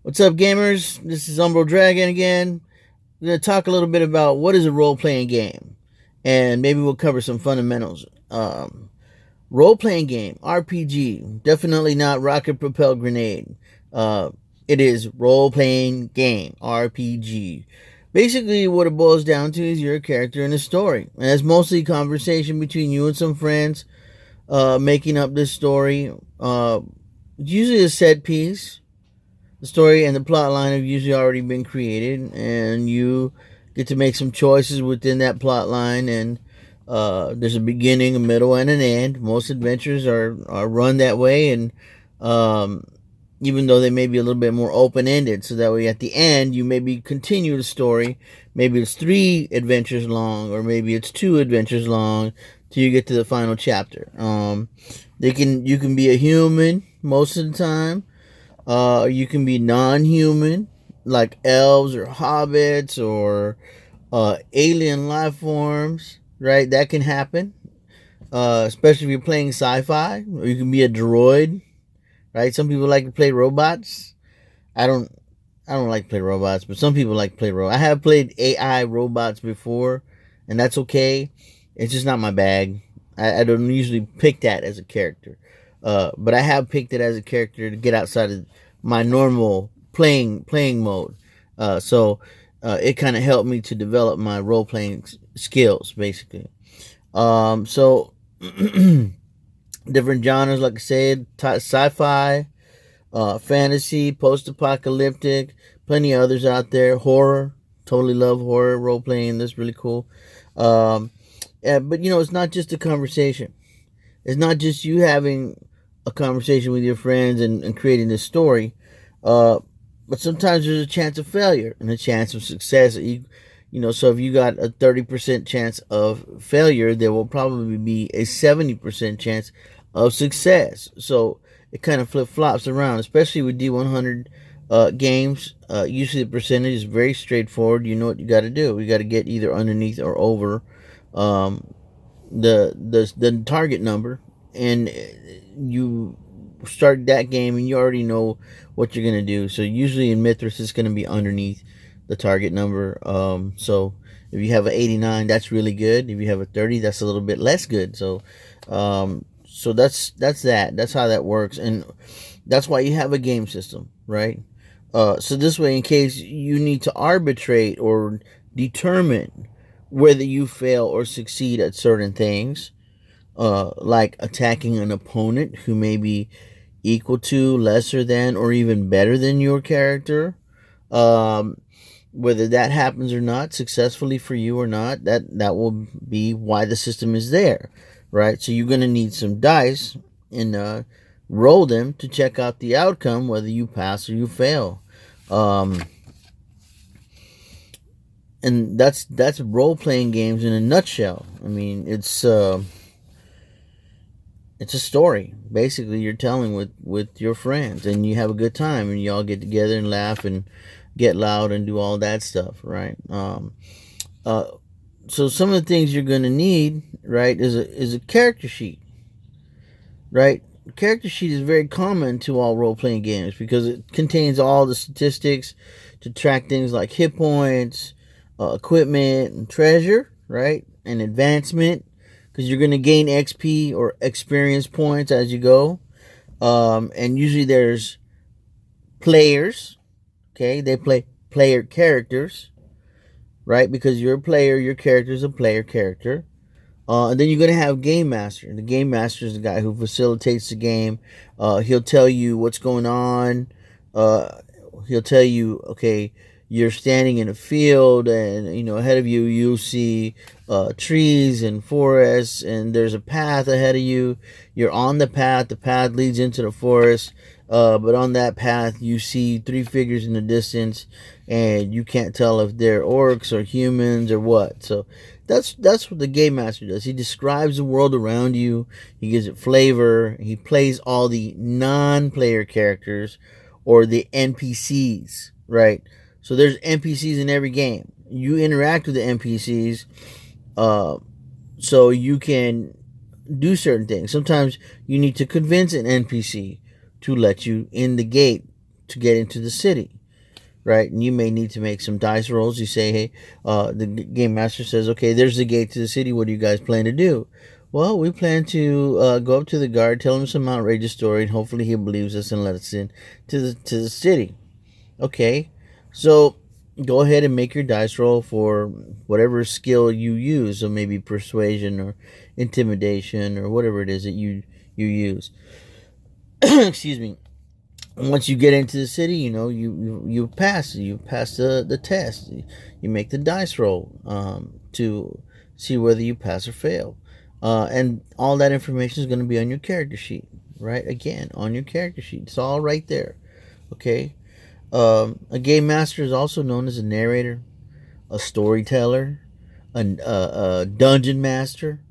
What's up, gamers? This is Umbro Dragon again. We're going to talk a little bit about what is a role playing game, and maybe we'll cover some fundamentals. Role playing game, RPG, definitely not rocket propelled grenade. Uh, it is role playing game, RPG. Basically, what it boils down to is you're a character in a story, and it's mostly conversation between you and some friends, making up this story. It's usually a set piece. The story and the plot line have usually already been created, and you get to make some choices within that plot line. And there's a beginning, a middle, and an end. Most adventures are run that way, and um, even though they may be a little bit more open ended, so that way at the end you maybe continue the story. Maybe it's 3 adventures long, or maybe it's 2 adventures long, till you get to the final chapter. You can be a human most of the time. You can be non-human, like elves or hobbits or alien life forms, right? That can happen, especially if you're playing sci-fi. Or you can be a droid, right? Some people like to play robots. I don't. I don't like to play robots, but some people like to play robots. I have played AI robots before, and that's okay. It's just not my bag. I don't usually pick that as a character. But I have picked it as a character to get outside of my normal playing mode. It kind of helped me to develop my role playing skills, basically. So different genres, like I said, sci-fi, fantasy, post-apocalyptic, plenty of others out there. Horror, totally love horror role playing. That's really cool. Um, yeah, but it's not just a conversation. It's not just you having a conversation with your friends and creating this story. Uh, but sometimes there's a chance of failure and a chance of success. So if you got a 30% chance of failure, there will probably be a 70% chance of success. So it kind of flip flops around, especially with D100 games. Usually the percentage is very straightforward. You know what you got to do. You got to get either underneath or over um, the target number, and you start that game and you already know what you're gonna do. So usually in Mithras it's gonna be underneath the target number. So if you have an 89, that's really good. If you have a 30, that's a little bit less good. So that's that. That's how that works, and that's why you have a game system, right? So this way, in case you need to arbitrate or determine whether you fail or succeed at certain things, like attacking an opponent who may be equal to, lesser than, or even better than your character. Um, Whether that happens or not, successfully for you or not, that will be why the system is there, right? So you're gonna need some dice and roll them to check out the outcome, whether you pass or you fail. Um, and that's role playing games in a nutshell. I mean, it's a story basically you're telling with your friends, and you have a good time, and you all get together and laugh and get loud and do all that stuff, right? Uh so some of the things you're going to need, right, is a character sheet, right? Character sheet is very common to all role-playing games because it contains all the statistics to track things like hit points, equipment, and treasure, right, and advancement, because you're going to gain XP or experience points as you go. And usually there's players. Okay, they play player characters, right? Because you're a player, your character is a player character. And then you're going to have game master. The game master is the guy who facilitates the game. He'll tell you what's going on. Uh, he'll tell you, okay, you're standing in a field, and ahead of you you'll see trees and forests, and there's a path ahead of you. You're on the path. The path leads into the forest. But on that path, you see 3 figures in the distance, and you can't tell if they're orcs or humans or what. So that's what the game master does. He describes the world around you. He gives it flavor. He plays all the non-player characters or the NPCs, right? So there's NPCs in every game. You interact with the NPCs, uh, so you can do certain things. Sometimes you need to convince an NPC to let you in the gate to get into the city, right? And you may need to make some dice rolls. You say, hey, the game master says, okay, there's the gate to the city. What do you guys plan to do? Well, we plan to go up to the guard, tell him some outrageous story, and hopefully he believes us and let us in to the city. Okay, so go ahead and make your dice roll for whatever skill you use. So maybe persuasion or intimidation or whatever it is that you use. Excuse me. Once you get into the city, you pass the test. You make the dice roll to see whether you pass or fail, and all that information is going to be on your character sheet, right? Again, on your character sheet, it's all right there. Okay. A game master is also known as a narrator, a storyteller, a dungeon master.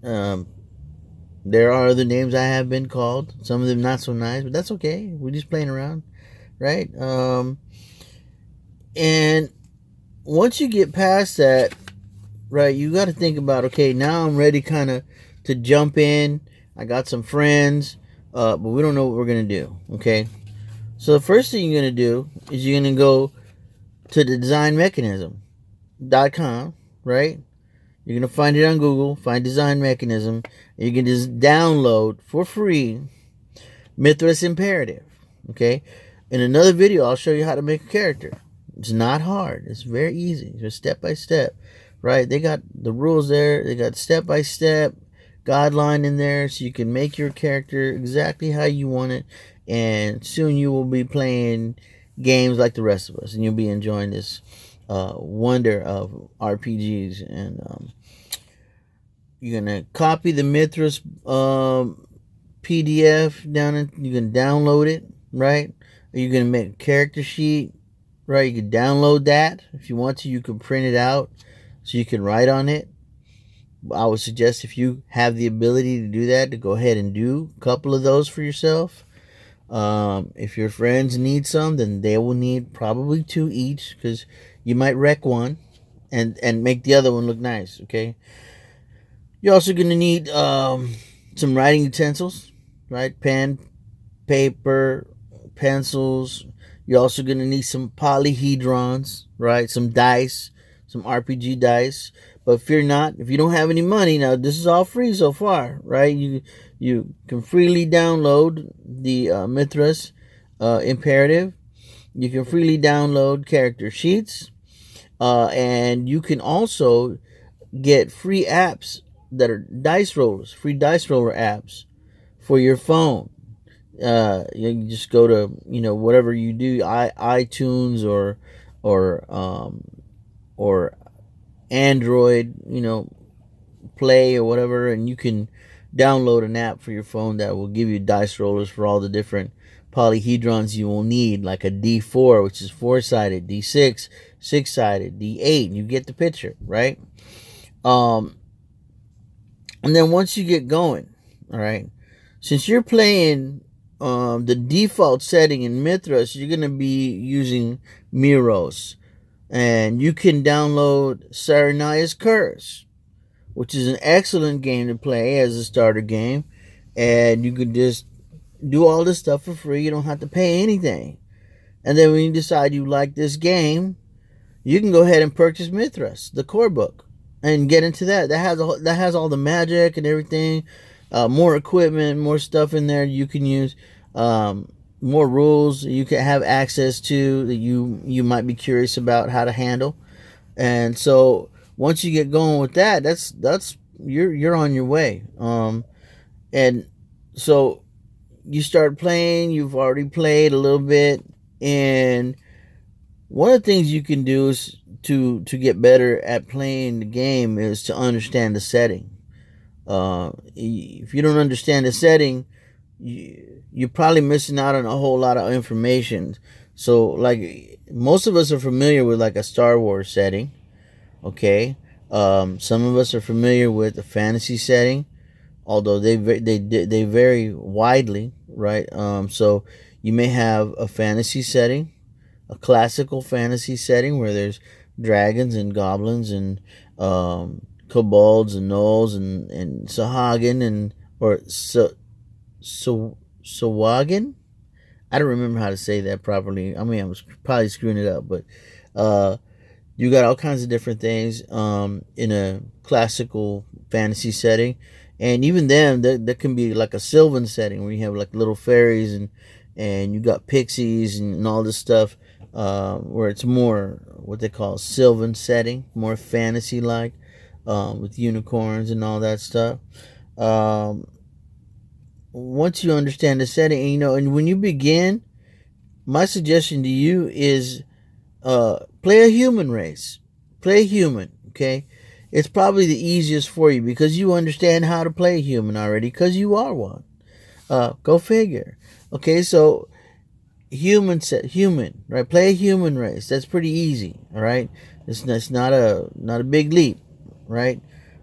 Um, there are other names I have been called. Some of them not so nice, but that's okay. We're just playing around, right? And once you get past that, right, you got to think about, okay, now I'm ready kind of to jump in. I got some friends, but we don't know what we're going to do, okay? So the first thing you're going to do is you're going to go to the designmechanism.com, right? You're going to find it on Google, find Design Mechanism, and you can just download for free Mithras Imperative, okay? In another video, I'll show you how to make a character. It's not hard. It's very easy. It's just step by step, right? They got the rules there. They got step by step guideline in there so you can make your character exactly how you want it, and soon you will be playing games like the rest of us, and you'll be enjoying this wonder of RPGs. And you're gonna copy the Mithras PDF down, and you can download it, right? Or you're gonna make a character sheet, right? You can download that if you want to. You can print it out so you can write on it. I would suggest, if you have the ability to do that, to go ahead and do a couple of those for yourself. If your friends need some, then they will need probably 2 each, because you might wreck one and make the other one look nice, okay? You're also going to need some writing utensils, right? Pen, paper, pencils. You're also going to need some polyhedrons, right? Some dice, some RPG dice. But fear not, if you don't have any money, now this is all free so far, right? You can freely download the Mithras Imperative. You can freely download character sheets. And you can also get free apps that are dice rollers, free dice roller apps for your phone. You just go to whatever you do, iTunes or Android, Play or whatever, and you can download an app for your phone that will give you dice rollers for all the different polyhedrons you will need, like a D4, which is 4-sided, D6, 6-sided, D8, and you get the picture, right? And then once you get going, all right, since you're playing the default setting in Mithras, you're going to be using Miros. And you can download Saranaya's Curse, which is an excellent game to play as a starter game. And you can just do all this stuff for free. You don't have to pay anything. And then when you decide you like this game, you can go ahead and purchase Mithras, the core book, and get into that. That has all the magic and everything, more equipment, more stuff in there you can use, more rules you can have access to that you might be curious about how to handle. And so once you get going with that, that's you're on your way. And so you start playing. You've already played a little bit, and one of the things you can do is to get better at playing the game is to understand the setting. If you don't understand the setting, you're probably missing out on a whole lot of information. So, like, most of us are familiar with like a Star Wars setting, okay? Some of us are familiar with a fantasy setting, although they vary widely, right? So you may have a fantasy setting, a classical fantasy setting where there's dragons and goblins and kobolds and gnolls and Sahagin and or Sawagan. I don't remember how to say that properly. I mean, I was probably screwing it up, but uh, you got all kinds of different things in a classical fantasy setting, and even then, that can be like a Sylvan setting where you have like little fairies and you got pixies and all this stuff, where it's more what they call Sylvan setting, more fantasy like, with unicorns and all that stuff. Um, Once you understand the setting, and when you begin, my suggestion to you is play a human race. Play human, okay? It's probably the easiest for you because you understand how to play human already because you are one. Go figure. Okay, so human, right? Play a human race. That's pretty easy, all right? It's not a big leap, right?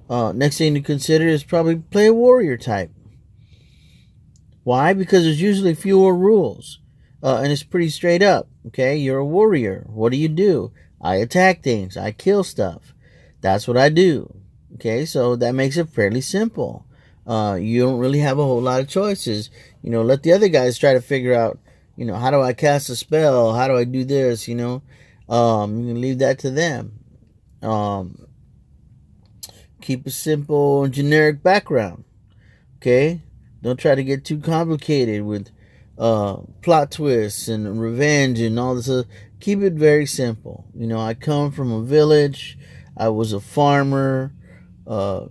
Next thing to consider is probably play a warrior type. Why? Because there's usually fewer rules. And it's pretty straight up. Okay, you're a warrior. What do? I attack things. I kill stuff. That's what I do. Okay, so that makes it fairly simple. You don't really have a whole lot of choices. Let the other guys try to figure out, how do I cast a spell? How do I do this? You can leave that to them. Um, Keep a simple and generic background. Okay, don't try to get too complicated with plot twists and revenge and all this other. Keep it very simple. I come from a village. I was a farmer. uh,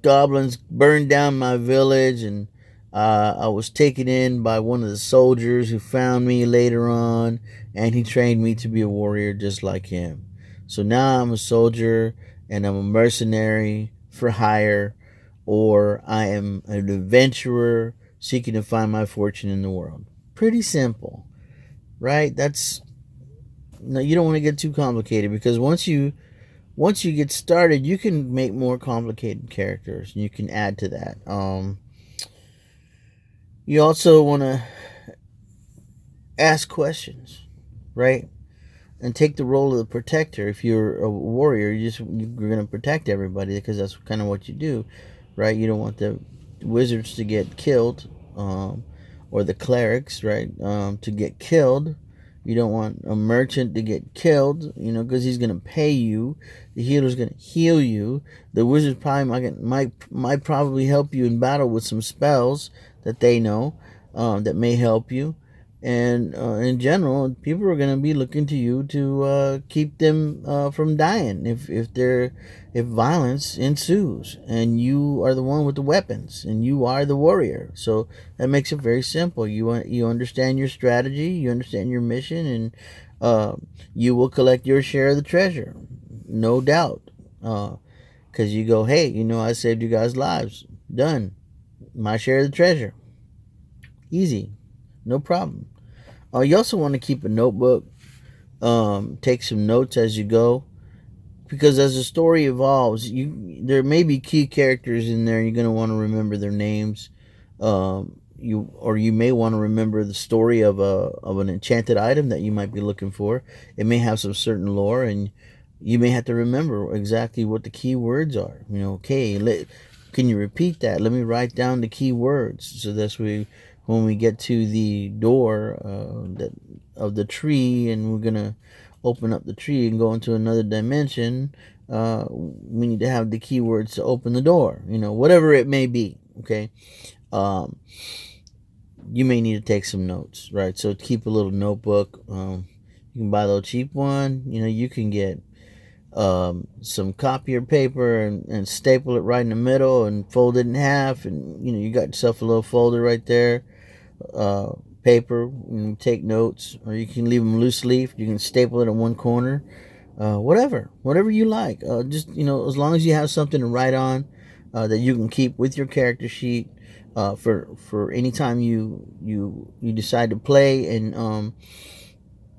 Goblins burned down my village, and I was taken in by one of the soldiers who found me later on, and he trained me to be a warrior just like him. So now I'm a soldier, and I'm a mercenary for hire, or I am an adventurer seeking to find my fortune in the world. Pretty simple, right? That's no, you don't want to get too complicated because once you get started, you can make more complicated characters and you can add to that. You also want to ask questions, right? And take the role of the protector. If you're a warrior, you're going to protect everybody because that's kind of what you do, right? You don't want the wizards to get killed, or the clerics, right, to get killed. You don't want a merchant to get killed, because he's going to pay you. The healer's going to heal you. The wizard probably might probably help you in battle with some spells that they know, that may help you. And in general, people are going to be looking to you to keep them from dying if violence ensues, and you are the one with the weapons, and you are the warrior. So that makes it very simple. You understand your strategy, you understand your mission, and you will collect your share of the treasure, no doubt. Because you go, hey, I saved you guys' lives. Done. My share of the treasure. Easy. No problem. You also want to keep a notebook. Take some notes as you go, because as the story evolves, there may be key characters in there. You're going to want to remember their names. You may want to remember the story of an enchanted item that you might be looking for. It may have some certain lore, and you may have to remember exactly what the key words are. Can you repeat that? Let me write down the key words, so that's when we get to the door of the tree, and we're gonna open up the tree and go into another dimension. We need to have the keywords to open the door. Whatever it may be. Okay. You may need to take some notes, right? So keep a little notebook. You can buy a little cheap one. You can get some copier paper and staple it right in the middle and fold it in half, and you got yourself a little folder right there. Paper, and take notes, or you can leave them loose leaf. You can staple it in one corner. Whatever you like. Just as long as you have something to write on, that you can keep with your character sheet, for any time you decide to play, and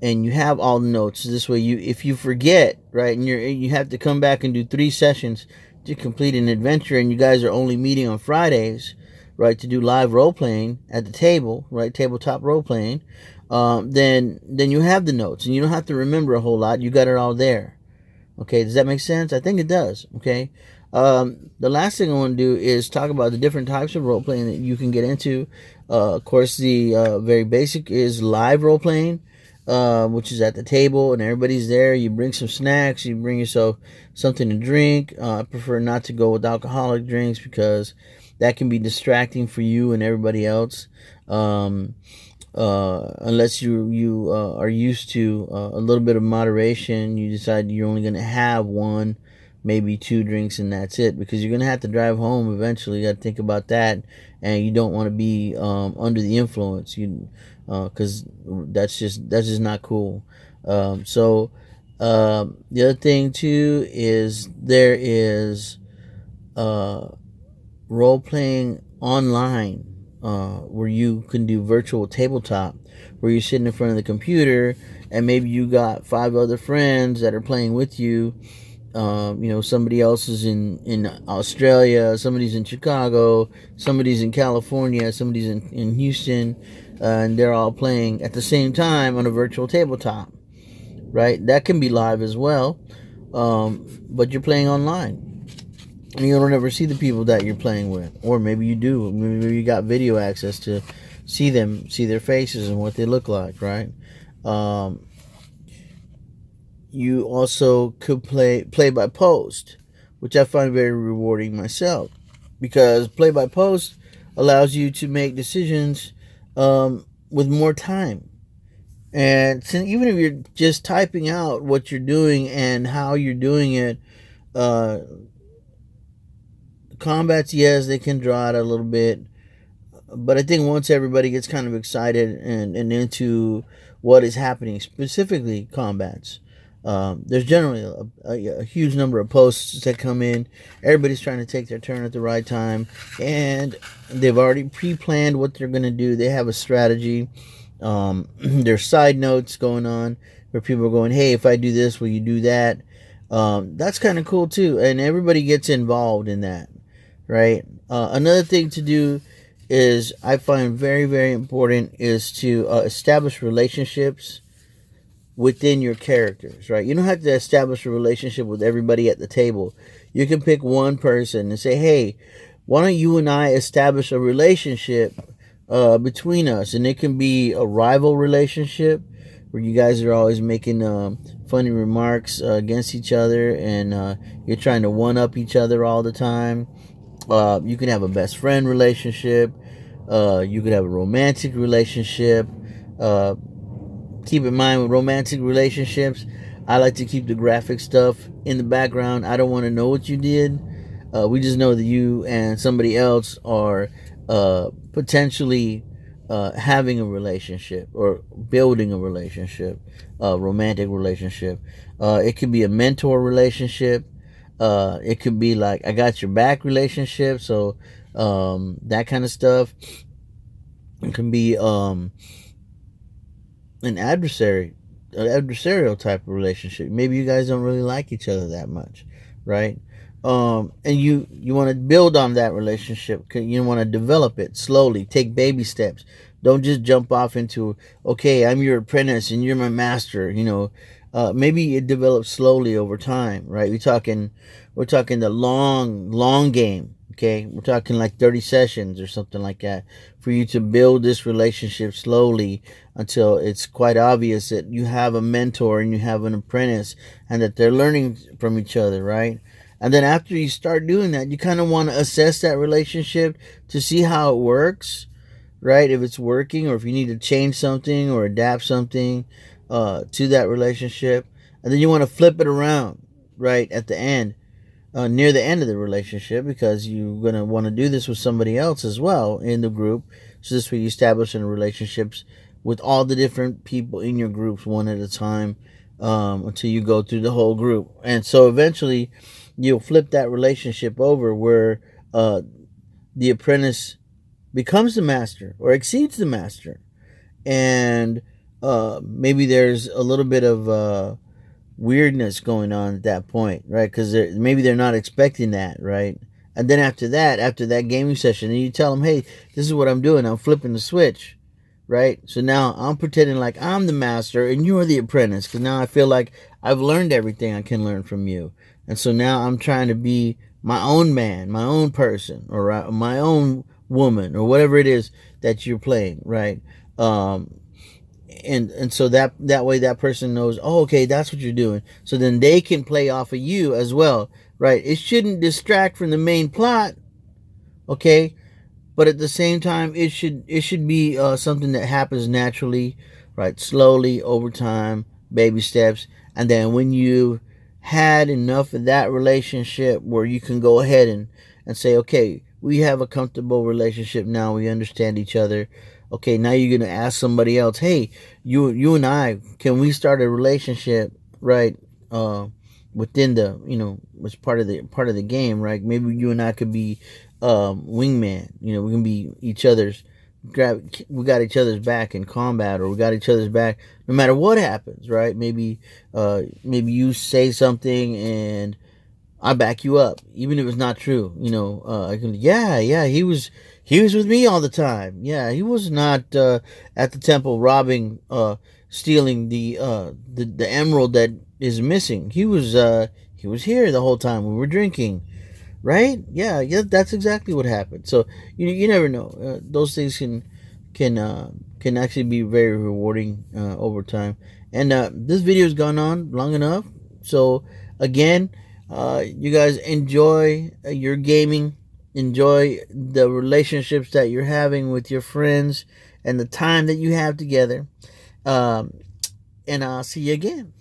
you have all the notes. This way, if you forget, right, and you have to come back and do 3 sessions to complete an adventure, and you guys are only meeting on Fridays, right, to do live role playing at the table, right, tabletop role playing, then you have the notes, and you don't have to remember a whole lot. You got it all there. Okay, does that make sense? I think it does. Okay, The last thing I want to do is talk about the different types of role playing that you can get into. Of course, the very basic is live role playing, which is at the table and everybody's there. You bring some snacks, you bring yourself something to drink. I prefer not to go with alcoholic drinks because that can be distracting for you and everybody else. Um, unless you are used to a little bit of moderation, you decide you're only going to have one, maybe two drinks, and that's it. Because you're going to have to drive home eventually. You got to think about that, and you don't want to be under the influence. Because that's just not cool. The other thing too is there is uh, role playing online, where you can do virtual tabletop, where you're sitting in front of the computer and maybe you got five other friends that are playing with you. Somebody else is in Australia, somebody's in Chicago, somebody's in California, somebody's in Houston, and they're all playing at the same time on a virtual tabletop, right? That can be live as well, but you're playing online and you don't ever see the people that you're playing with, or maybe you do. Maybe you got video access to see them, see their faces and what they look like, right? Um, you also could play by post, which I find very rewarding myself, because play by post allows you to make decisions with more time. And even if you're just typing out what you're doing and how you're doing it, uh, combats, yes, they can draw out a little bit, but I think once everybody gets kind of excited and into what is happening, specifically combats, there's generally a huge number of posts that come in. Everybody's trying to take their turn at the right time, and they've already pre-planned what they're going to do. They have a strategy. There's side notes going on where people are going, "Hey, if I do this, will you do that?" That's kind of cool too, and everybody gets involved in that, right? Another thing to do is I find very, very important is to establish relationships within your characters, right? You don't have to establish a relationship with everybody at the table. You can pick one person and say, hey, why don't you and I establish a relationship between us? And it can be a rival relationship where you guys are always making funny remarks against each other, and you're trying to one up each other all the time. You can have a best friend relationship. You could have a romantic relationship. Uh, Keep in mind, with romantic relationships, I like to keep the graphic stuff in the background. I don't want to know what you did. We just know that you and somebody else are potentially having a relationship or building a relationship, a romantic relationship. It could be a mentor relationship. It could be like I got your back relationship. So that kind of stuff. It can be an adversarial type of relationship. Maybe you guys don't really like each other that much, right? And you want to build on that relationship. You want to develop it slowly. Take baby steps. Don't just jump off into, okay, I'm your apprentice and you're my master. Maybe it develops slowly over time, right? We're talking the long game. Okay, we're talking like 30 sessions or something like that for you to build this relationship slowly until it's quite obvious that you have a mentor and you have an apprentice and that they're learning from each other, right? And then after you start doing that, you kind of want to assess that relationship to see how it works, right? If it's working or if you need to change something or adapt something to that relationship. And then you want to flip it around, right, at the end, near the end of the relationship, because you're going to want to do this with somebody else as well in the group. So this way you establish in relationships with all the different people in your groups one at a time, until you go through the whole group. And so eventually you'll flip that relationship over where the apprentice becomes the master or exceeds the master. And maybe there's a little bit of weirdness going on at that point, right? Because maybe they're not expecting that, right? And then after that gaming session, then you tell them, hey, this is what I'm doing. I'm flipping the switch, right? So now I'm pretending like I'm the master and you're the apprentice, because now I feel like I've learned everything I can learn from you. And so now I'm trying to be my own man, my own person, or my own woman, or whatever it is that you're playing, right? Um, and so that way that person knows, oh, okay, that's what you're doing. So then they can play off of you as well, right? It shouldn't distract from the main plot, okay? But at the same time, it should be something that happens naturally, right? Slowly over time, baby steps, and then when you had enough of that relationship where you can go ahead and say, okay, we have a comfortable relationship now. We understand each other. Okay, now you're gonna ask somebody else, hey, you and I, can we start a relationship, right? Uh, Within the, as part of the game, right? Maybe you and I could be wingman. We can be each other's we got each other's back in combat, or we got each other's back no matter what happens, right? Maybe you say something and I back you up, even if it's not true. I can, yeah, he was with me all the time. Yeah, he was not at the temple robbing, stealing the emerald that is missing. He was here the whole time. We were drinking, right? Yeah, that's exactly what happened. So you never know. Those things can actually be very rewarding over time. And this video has gone on long enough. So again, you guys enjoy your gaming, enjoy the relationships that you're having with your friends, and the time that you have together. Um, and I'll see you again.